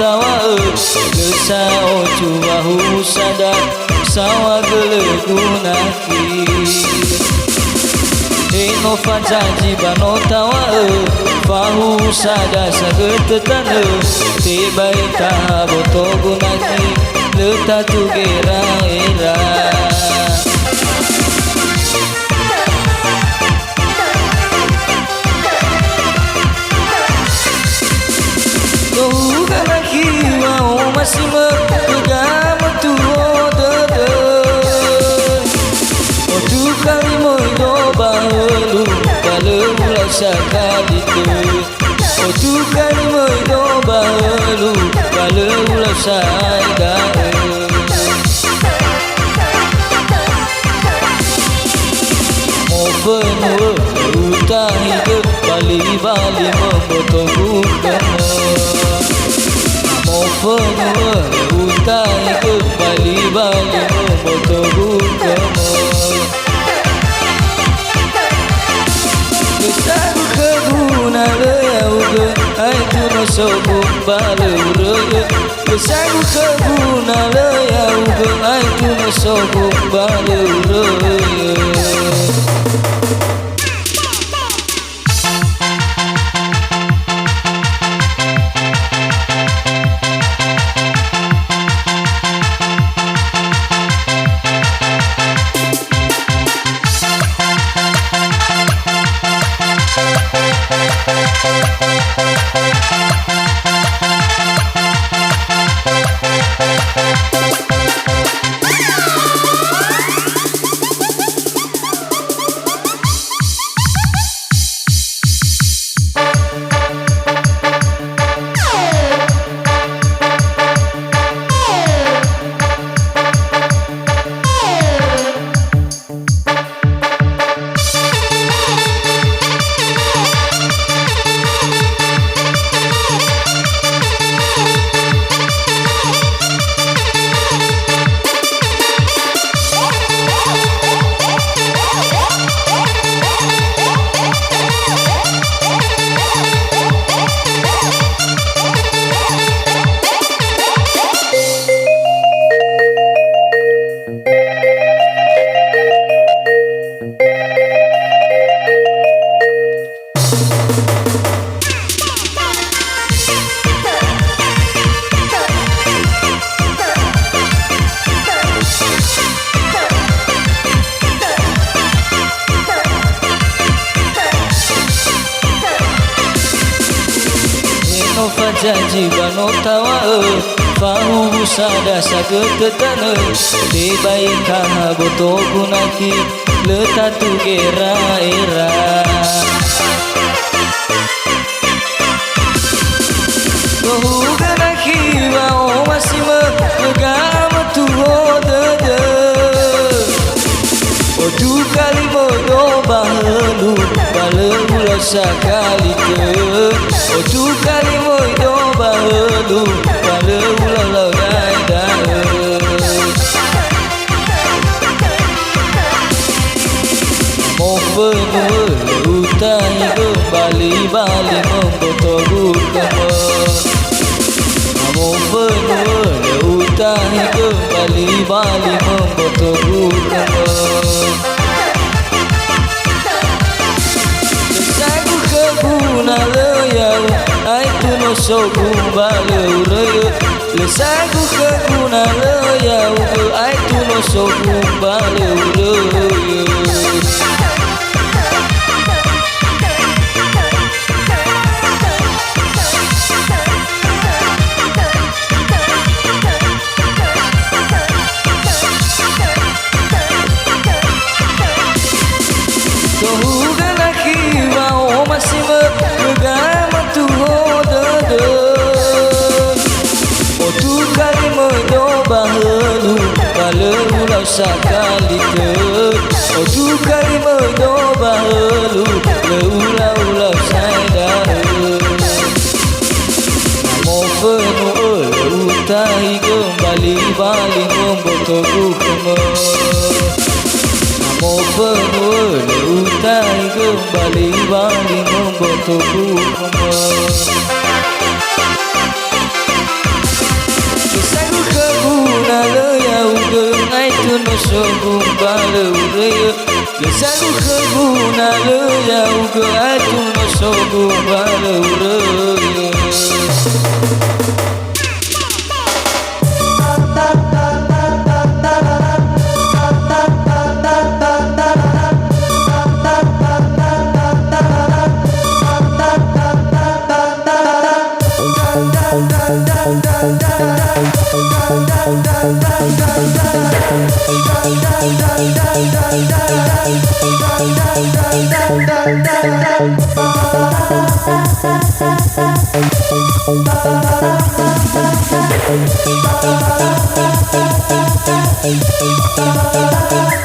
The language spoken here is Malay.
tawa Gesa ocu bahu sada sawa gelegunaki Eno fajaji bano tawa bahu sada sagetetana Tibai tahaboto gunaki letatu gera era Kau ganaki mau masih megam tuo dede Otu kali moido bahelu kalau mulai sekali tu Otu kali moido bahelu kalau mulai sekali Mau penuh utahi ke bali-bali memotong bukan Penuh utai ke bali-bali memotong bukamu Kesagu keguna leyau ke Aitu no sobuk balau raya Kesagu keguna leyau ke Aitu no sobuk balau raya Fajaji bano tawa Fahu sada sagetetana Tibai kahaboto gunaki letatu gera era Kahu ganaki wao masih megam tuho dede Otu kali modo bahelu balau sakali ke Otu kali modo bahelu balau dai Mau penuh utai kembali-bali memboto bukamu Mau penuh utai kembali-bali memboto bukamu Kesagu keguna leyau Aitu no sobuk balau raya Lesagu keguna leyau Aitu no sobuk balau raya masih megam tuho dede Otu kali modo bahelu balau sakali ke Otu kali modo bahelu ulau saida Mau penuh utai kembali-bali memboto bukamu Mau penuh utai kembali-bali memboto bukamu sombong balau raya Lesaku kebuna leya uga atu no sombong balau raya Bye.